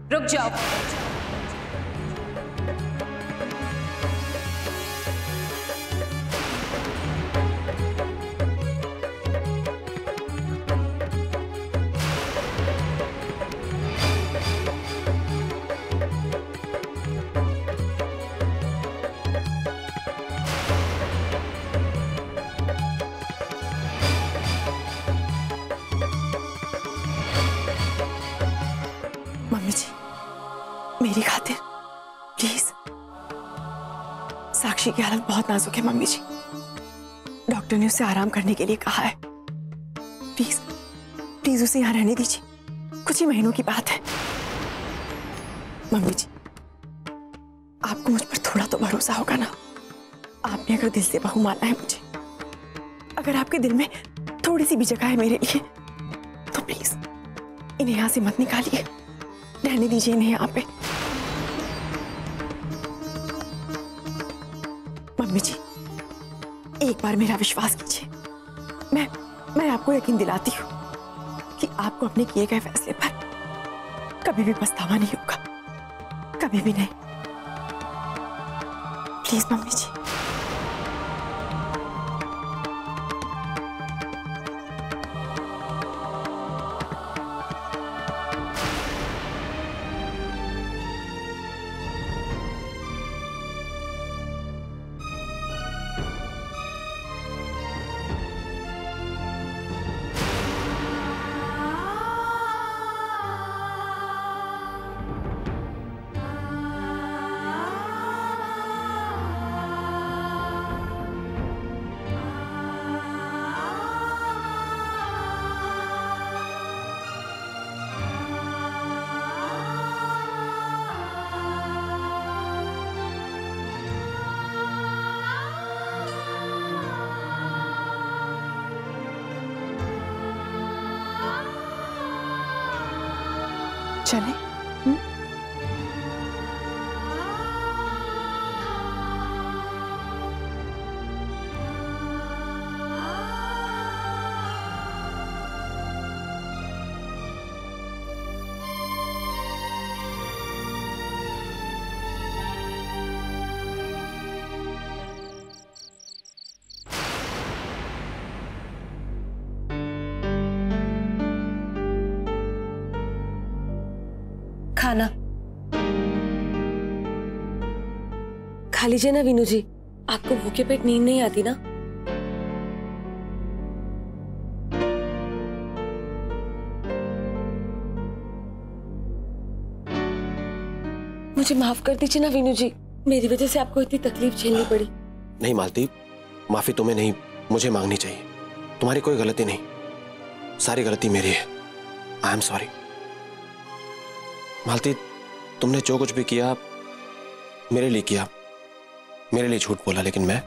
रुक जाओ। मम्मी जी, मेरी खातिर प्लीज। साक्षी की हालत बहुत नाजुक है मम्मी जी। डॉक्टर ने उसे आराम करने के लिए कहा है। प्लीज प्लीज उसे यहाँ रहने दीजिए, कुछ ही महीनों की बात है। मम्मी जी, आपको मुझ पर थोड़ा तो भरोसा होगा ना? आपने अगर दिल से बहू माना है मुझे, अगर आपके दिल में थोड़ी सी भी जगह है मेरे लिए, तो प्लीज इन्हें यहाँ से मत निकालिए, रहने दीजिए इन्हें यहाँ पे। मम्मी जी, एक बार मेरा विश्वास कीजिए। मैं आपको यकीन दिलाती हूँ कि आपको अपने किए गए फैसले पर कभी भी पछतावा नहीं होगा, कभी भी नहीं। प्लीज मम्मी जी। चले? खाना खा लीजिए ना वीनू जी, आपको भूखे पेट नींद नहीं आती ना? मुझे माफ कर दीजिए ना वीनू जी, मेरी वजह से आपको इतनी तकलीफ झेलनी पड़ी। नहीं मालती, माफी तुम्हें नहीं मुझे मांगनी चाहिए। तुम्हारी कोई गलती नहीं, सारी गलती मेरी है। I am sorry. मालती, तुमने जो कुछ भी किया मेरे लिए किया, मेरे लिए झूठ बोला, लेकिन मैं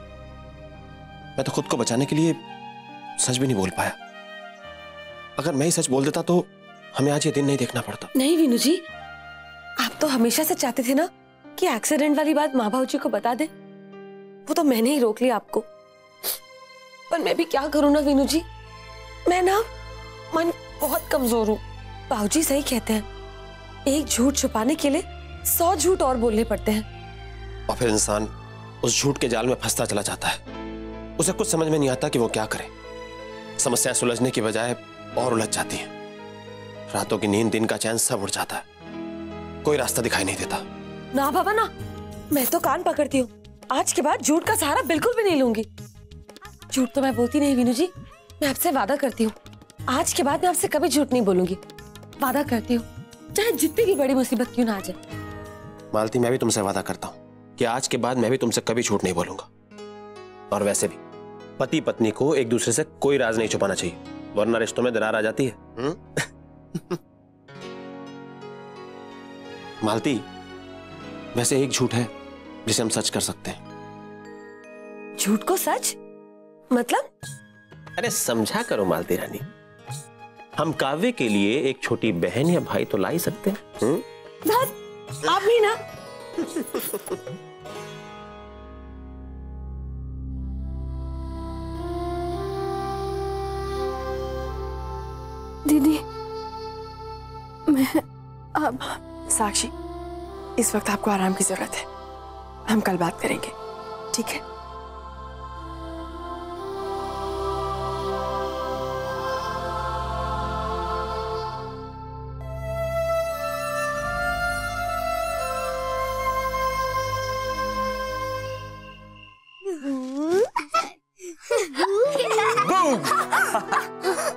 तो खुद को बचाने के लिए सच भी नहीं बोल पाया। अगर मैं ही सच बोल देता तो हमें आज ये दिन नहीं देखना पड़ता। नहीं वीनू जी, आप तो हमेशा से चाहते थे ना कि एक्सीडेंट वाली बात माँ भाऊ जी को बता दे। वो तो मैंने ही रोक लिया आपको। पर मैं भी क्या करूं ना वीनू जी, मैं ना मन बहुत कमजोर हूँ। भाऊजी सही कहते हैं, एक झूठ छुपाने के लिए 100 झूठ और बोलने पड़ते हैं। और फिर इंसान उस झूठ के जाल में फंसता चला जाता है। उसे कुछ समझ में नहीं आता कि वो क्या करे। समस्या सुलझने की बजाय और उलझ जाती है। रातों की नींद, दिन का चैन सब उड़ जाता है। कोई रास्ता दिखाई नहीं देता। ना बाबा ना, मैं तो कान पकड़ती हूँ। आज के बाद झूठ का सहारा बिल्कुल भी नहीं लूंगी। झूठ तो मैं बोलती नहीं वीनू जी, मैं आपसे वादा करती हूँ, आज के बाद मैं आपसे कभी झूठ नहीं बोलूंगी। वादा करती हूँ, चाहे जितनी भी बड़ी मुसीबत क्यों ना आ जाए। मालती, मैं भी तुमसे वादा करता हूँ कि आज के बाद मैं भी तुमसे कभी झूठ नहीं बोलूंगा। और वैसे भी पति पत्नी को एक दूसरे से कोई राज नहीं छुपाना चाहिए, वरना रिश्तों में दरार आ जाती है। मालती, वैसे एक झूठ है जिसे हम सच कर सकते हैं। झूठ को सच मतलब? अरे समझा करो मालती रानी, हम काव्य के लिए एक छोटी बहन या भाई तो ला ही सकते हैं। बस आप भी ना। दीदी, मैं अब साक्षी, इस वक्त आपको आराम की जरूरत है। हम कल बात करेंगे, ठीक है?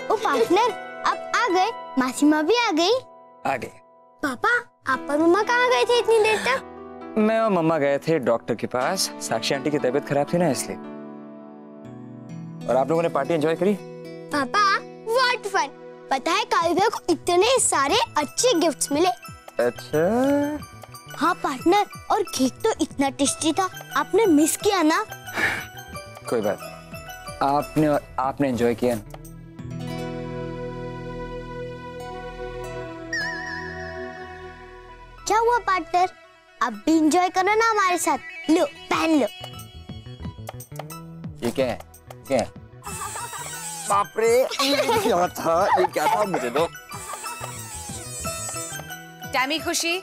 ओ पार्टनर, अब आ गए। मासी माँ भी आ गई। आ गए। पापा, आप और मम्मा कहाँ गए थे इतनी देर तक? मैं और मम्मा गए थे डॉक्टर के पास। साक्षी आंटी की तबीयत खराब थी ना, इसलिए। और आप लोगों ने पार्टी एंजॉय करी? पापा, व्हाट फन। पता है काव्या को इतने सारे अच्छे गिफ्ट्स मिले। अच्छा। हाँ पार्टनर, और केक तो इतना टेस्टी था, आपने मिस किया ना? कोई बात नहीं, आपने एंजॉय किया ना? क्या हुआ पार्टनर, अब भी एंजॉय करो ना हमारे साथ। लो, पहन लो। ये क्या है? क्या है? बाप रे, ये क्या था? ये क्या था? मुझे दो। टैमी खुशी,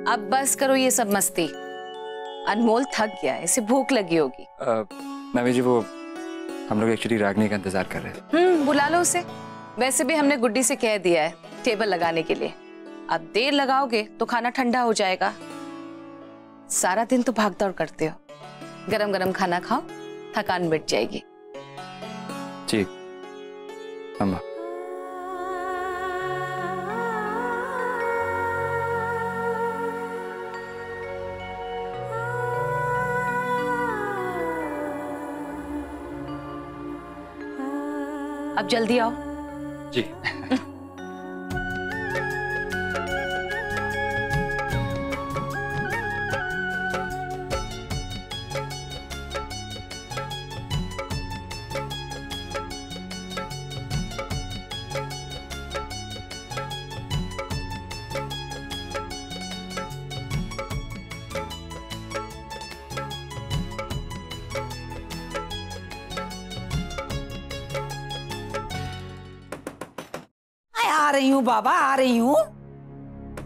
अब बस करो ये सब मस्ती। अनमोल थक गया है, इसे भूख लगी होगी। मम्मी जी, वो हम लोग एक्चुअली रागनी का इंतजार कर रहे थे। बुला लो उसे। वैसे भी हमने गुड्डी से कह दिया है टेबल लगाने के लिए। अब देर लगाओगे तो खाना ठंडा हो जाएगा। सारा दिन तो भाग दौड़ करते हो, गरम गरम खाना खाओ, थकान मिट जाएगी। जी अम्मा। अब जल्दी आओ। जी। आ रही हूँ बाबा, आ रही हूँ।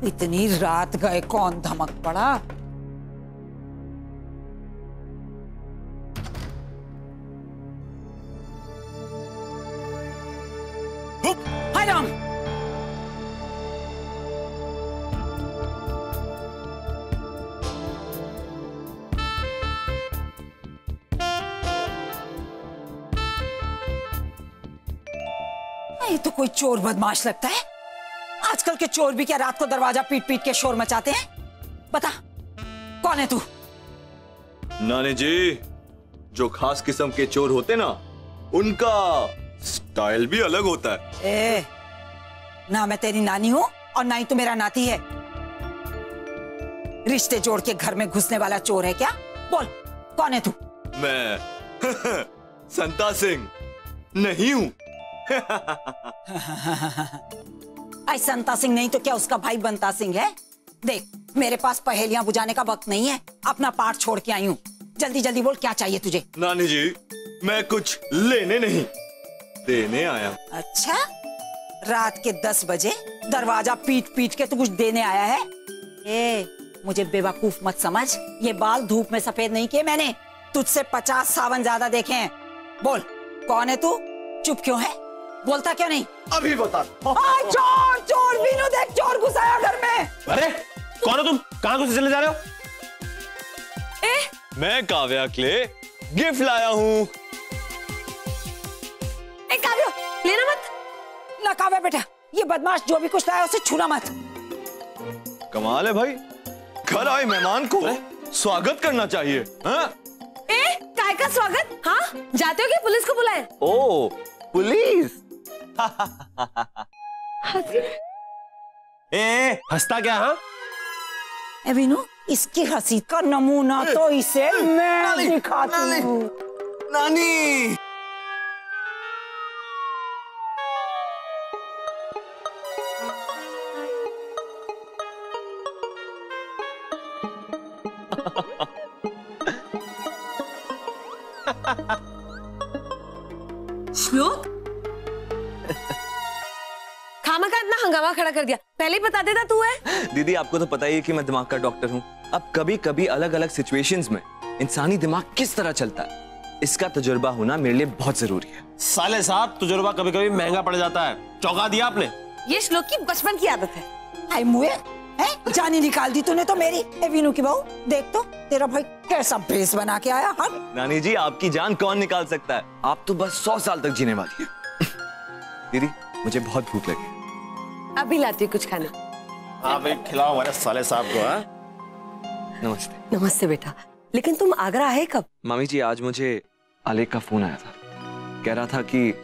इतनी रात गए, कौन धमक पड़ा? हाय राम। ये तो कोई चोर बदमाश लगता है। आजकल के चोर भी क्या रात को दरवाजा पीट पीट के शोर मचाते हैं? बता, कौन है तू? नानी जी, जो खास किस्म के चोर होते ना, उनका स्टाइल भी अलग होता है। ए, ना मैं तेरी नानी हूँ और ना ही तू मेरा नाती है। रिश्ते जोड़ के घर में घुसने वाला चोर है क्या? बोल, कौन है तू? मैं संता सिंह नहीं हूँ। आई संता सिंह नहीं तो क्या उसका भाई बंता सिंह है? देख, मेरे पास पहेलियां बुझाने का वक्त नहीं है, अपना पाठ छोड़ के आई हूँ। जल्दी जल्दी बोल, क्या चाहिए तुझे? नानी जी, मैं कुछ लेने नहीं, देने आया हूँ। अच्छा, रात के 10 बजे दरवाजा पीट पीट के तू कुछ देने आया है? ए, मुझे बेवकूफ मत समझ। ये बाल धूप में सफेद नहीं किए मैंने, तुझसे 50 सावन ज्यादा देखे हैं। बोल, कौन है तू? चुप क्यों है? बोलता क्यों नहीं? अभी बता। चोर चोर, बीनू देख, चोर घुसाया घर में। अरे कौन हो तुम? कहाँ घुसे चले जा रहे हो? मैं काव्या के लिए गिफ्ट लाया हूँ। काव्या, लेना मत ना। काव्या बेटा, ये बदमाश जो भी कुछ लाया उसे छूना मत। कमाल है भाई, घर आए मेहमान को स्वागत करना चाहिए। हाँ? काय का स्वागत? हाँ, जाते हो क्या? पुलिस को बुलाए? ओ, पुलिस। ए, हंसता क्या? हाँ, ए बीनू, इसकी हंसी का नमूना तो इसे मैं दिखाती हूँ। नानी, श्लोक, खामखा इतना हंगामा खड़ा कर दिया, पहले ही बता देता तू है। दीदी आपको तो पता ही है कि मैं दिमाग का डॉक्टर हूँ। अब कभी कभी अलग अलग सिचुएशंस में इंसानी दिमाग किस तरह चलता है, इसका तजुर्बा होना मेरे लिए बहुत जरूरी है। साले साहब, तजुर्बा कभी कभी महंगा पड़ जाता है। चौंका दिया आपने। ये श्लोक की बचपन की आदत है। आई मुए है, जानी निकाल दी तूने तो मेरी। ए वीनू की बहू, देख तो तेरा भाई कैसा भेस बना के आया। हट। नानी जी, आपकी जान कौन निकाल सकता है, आप तो बस 100 साल तक जीने वाली है। दीदी मुझे बहुत भूख लगी है। अभी लाती हूँ कुछ खाने। हाँ भाई, खिलाओ हमारे साले साहब को। हाँ, नमस्ते। नमस्ते बेटा, लेकिन तुम आगरा आए कब? मामी जी, आज मुझे आलेख का फोन आया था, कह रहा था कि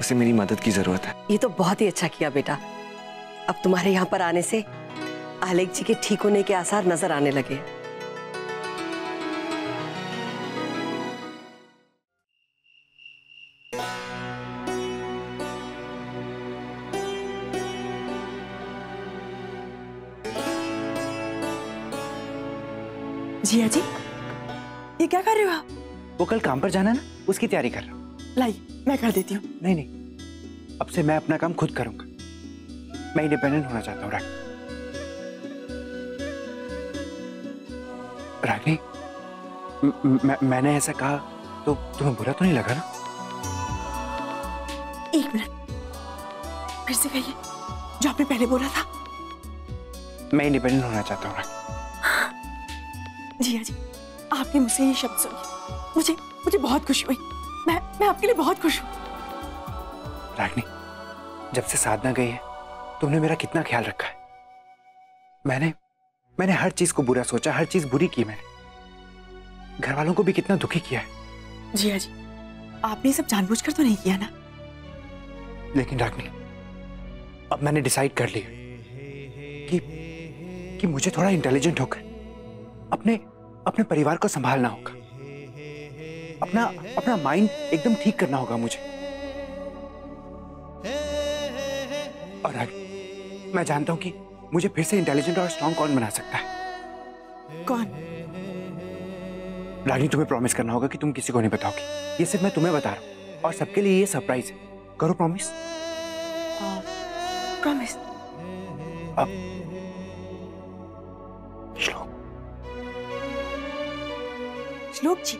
उसे मेरी मदद की जरूरत है। ये तो बहुत ही अच्छा किया बेटा। अब तुम्हारे यहाँ पर आने से आलेख जी के ठीक होने के आसार नजर आने लगे। जिया जी, ये क्या कर रहे हो आप? वो कल काम पर जाना है ना, उसकी तैयारी कर रहा हूँ। लाई, मैं कर देती हूँ। नहीं नहीं, अब से मैं अपना काम खुद करूंगा। मैं इंडिपेंडेंट होना चाहता हूँ रागिनी। मैंने ऐसा कहा तो तुम्हें बुरा तो नहीं लगा ना? एक मिनट, फिर से कहिए जो आपने पहले बोला था। मैं इंडिपेंडेंट होना चाहता हूँ रागिनी। जिया जी, आपने मुझसे ये शब्द सुने, मुझे बहुत खुशी हुई। मैं आपके लिए बहुत खुश हूँ। रागिनी, जब से साधना गई है तुमने मेरा कितना ख्याल रखा है। मैंने हर चीज को बुरा सोचा, हर चीज बुरी की मैंने। घर वालों को भी कितना दुखी किया है। जिया जी, आपने ये सब जानबूझकर तो नहीं किया ना? लेकिन रागिनी, अब मैंने डिसाइड कर लिया कि मुझे थोड़ा इंटेलिजेंट होकर अपने परिवार को संभालना होगा। अपना माइंड एकदम ठीक करना होगा मुझे। और मैं जानता हूं कि मुझे फिर से इंटेलिजेंट और स्ट्रांग कौन बना सकता है। कौन? रानी, तुम्हें प्रॉमिस करना होगा कि तुम किसी को नहीं बताओगी। ये सिर्फ मैं तुम्हें बता रहा हूं और सबके लिए ये सरप्राइज है। करो प्रॉमिस। प्रॉमिस। अब श्लोक जी।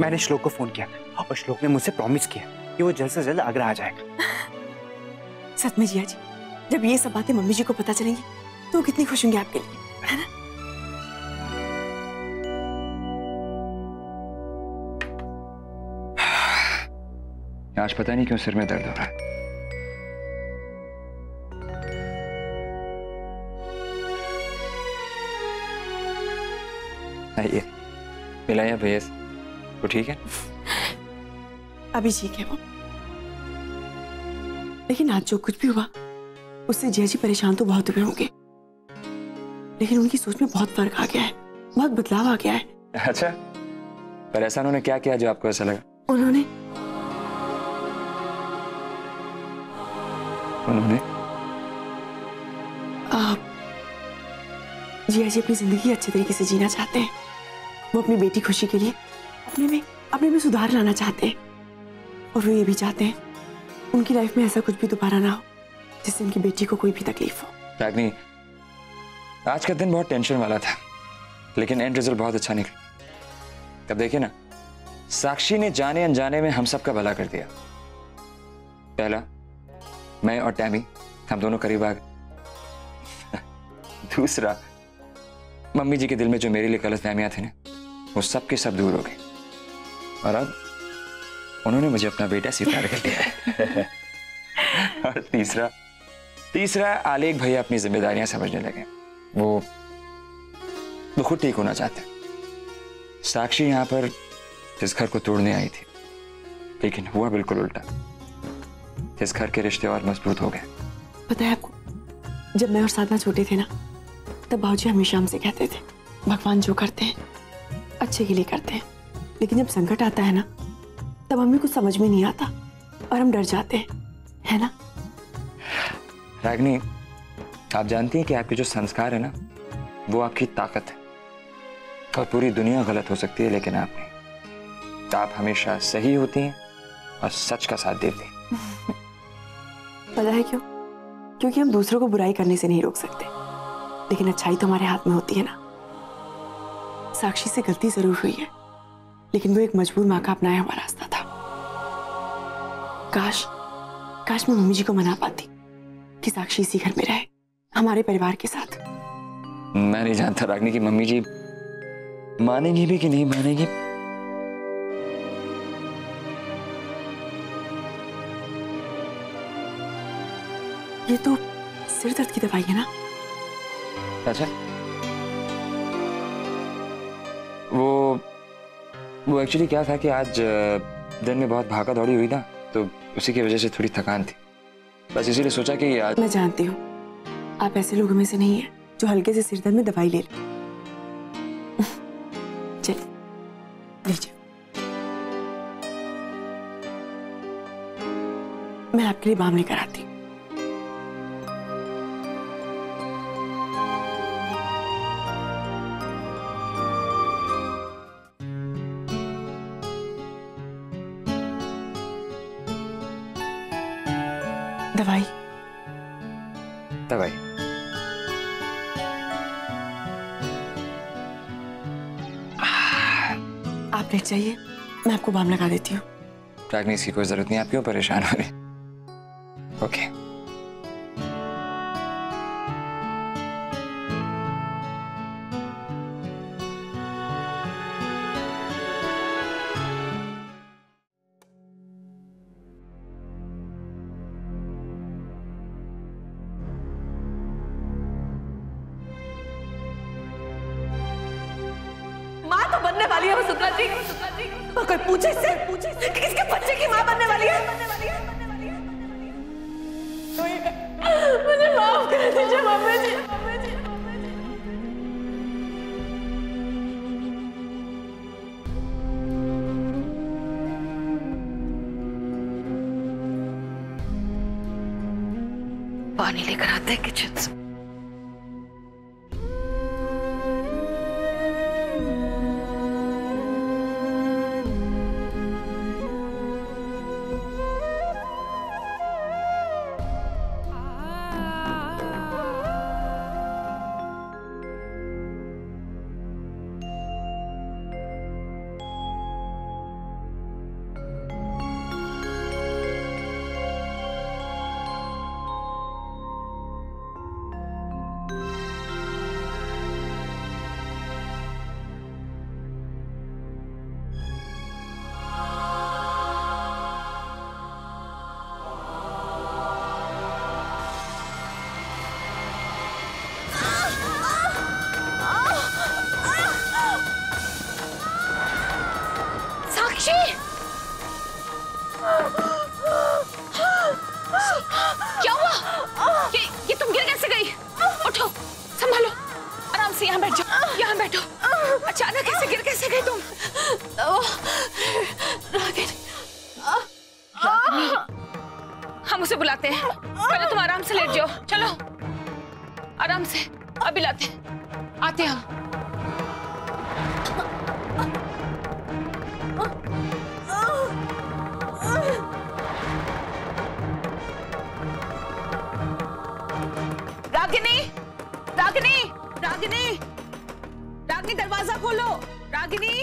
मैंने श्लोक को फोन किया और श्लोक ने मुझसे प्रॉमिस किया कि वो जल्द से जल्द आगरा आ जाएगा। सच में जिया जी, जब ये सब बातें मम्मी जी को पता चलेंगी तो वो कितनी खुश होंगी आपके लिए, है ना? आज पता नहीं क्यों सिर में दर्द हो रहा है। आइए, मिलाया भैया, वो ठीक है? अभी ठीक है वो, लेकिन आज जो कुछ भी हुआ उससे जिया जी परेशान तो बहुत हुए होंगे, लेकिन उनकी सोच में बहुत फर्क आ गया है, बहुत बदलाव आ गया है। अच्छा, पर ऐसा उन्होंने क्या किया जो आपको ऐसा लगा? उन्होंने जिया जी अपनी जिंदगी अच्छे तरीके से जीना चाहते हैं। वो अपनी बेटी खुशी के लिए अपने में सुधार लाना चाहते हैं, और वो ये भी चाहते हैं उनकी लाइफ में ऐसा कुछ भी दोबारा ना हो जिससे उनकी बेटी को कोई भी तकलीफ हो। रागिनी, आज का दिन बहुत टेंशन वाला था, लेकिन एंड रिजल्ट बहुत अच्छा निकला। तब देखिए ना, साक्षी ने जाने अनजाने में हम सबका भला कर दिया। पहला, मैं और टैमी, हम दोनों करीब आ गए। दूसरा, मम्मी जी के दिल में जो मेरे लिए गलतफहमियां थी ना, वो सब के सब दूर हो गई। और अब उन्होंने मुझे अपना बेटा स्वीकार कर लिया है। और तीसरा आलेख भैया अपनी जिम्मेदारियां समझने लगे। वो खुद ठीक होना चाहते हैं। साक्षी यहां पर इस घर को तोड़ने आई थी, लेकिन हुआ बिल्कुल उल्टा। इस घर के रिश्ते और मजबूत हो गए। पता है आपको, जब मैं और साधना छोटे थे ना, तब बाबूजी हमेशा हमसे कहते थे भगवान जो करते हैं अच्छे के लिए करते हैं, लेकिन जब संकट आता है ना, तब हमें कुछ समझ में नहीं आता और हम डर जाते हैं, है ना? रागिनी, आप जानती हैं कि आपके जो संस्कार है ना, वो आपकी ताकत है। और पूरी दुनिया गलत हो सकती है, लेकिन आप नहीं। तो आप हमेशा सही होती हैं और सच का साथ देती हैं। पता है क्यों? क्योंकि हम दूसरों को बुराई करने से नहीं रोक सकते, लेकिन अच्छाई तो हमारे हाथ में होती है ना। साक्षी से गलती जरूर हुई है, लेकिन वो एक मजबूर माँ का अपनाया हुआ रास्ता था। काश मैं मम्मी जी को मना पाती कि साक्षी इसी घर में रहे, हमारे परिवार के साथ। मैं नहीं जानता रागिनी की मम्मी जी मानेंगी भी कि नहीं मानेंगी। ये तो सिर दर्द की दवाई है ना? अच्छा, वो एक्चुअली क्या था कि आज दिन में बहुत भागा दौड़ी हुई ना, तो उसी की वजह से थोड़ी थकान थी, बस इसीलिए सोचा कि आज। मैं जानती हूँ आप ऐसे लोगों में से नहीं है जो हल्के से सिर दर्द में दवाई ले ले। चलिए लीजिए, मैं आपके लिए बाम लेकर आती हूँ। दवाई आप लेट जाइए, मैं आपको बाम लगा देती हूँ। रागिनी इसकी कोई जरूरत नहीं, आप क्यों परेशान हो रही? ओके। माँ तो बनने वाली है वसुंधरा जी, और कोई पूछे इससे कि किसके बच्चे की माँ बनने वाली है? मुझे माफ कर दीजिए मम्मी जी। पानी लेकर आते हैं किचन से। क्या हुआ? ये तुम गिर कैसे गई? उठो, संभालो, आराम से यहाँ बैठ जाओ, यहाँ बैठो। अचानक कैसे गिर कैसे गई तुम? रागिनी, हम उसे बुलाते हैं, पहले तुम आराम से लेट जाओ। चलो आराम से, अभी लाते हैं, आते हम। रागिनी, रागिनी, रागिनी, रागिनी दरवाजा खोलो। रागिनी,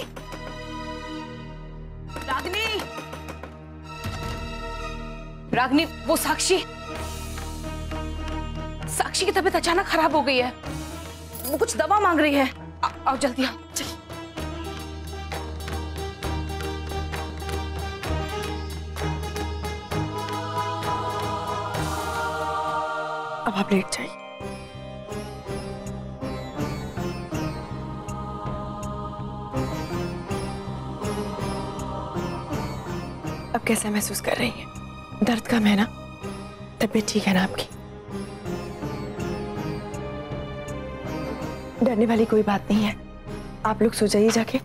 रागिनी, रागिनी, वो साक्षी की तबीयत अचानक खराब हो गई है, वो कुछ दवा मांग रही है। आओ जल्दी आओ, चलिए। अब आप लेट जाइए। अब कैसा महसूस कर रही हैं? दर्द कम है ना? तबीयत ठीक है ना आपकी? डरने वाली कोई बात नहीं है, आप लोग सो जाइए जाके,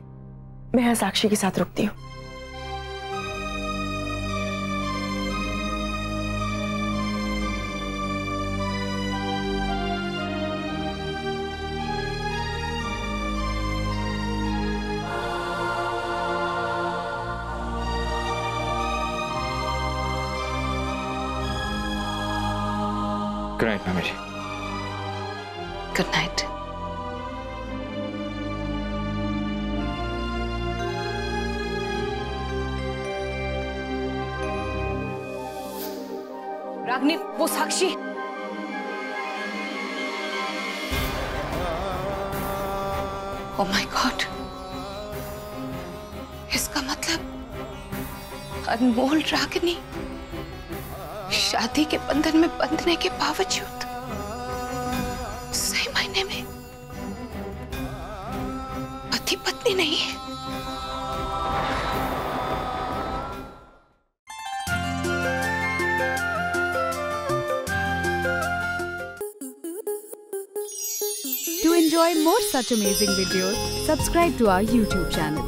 मैं यहाँ साक्षी के साथ रुकती हूँ। Good night mummy ji. Good night. Ragini, वो साक्षी। ओह माय गॉड, इसका मतलब अनमोल रागिनी शादी के बंधन में बंधने के बावजूद सही मायने में पति पत्नी नहीं है। To enjoy more such amazing videos, subscribe to our YouTube channel.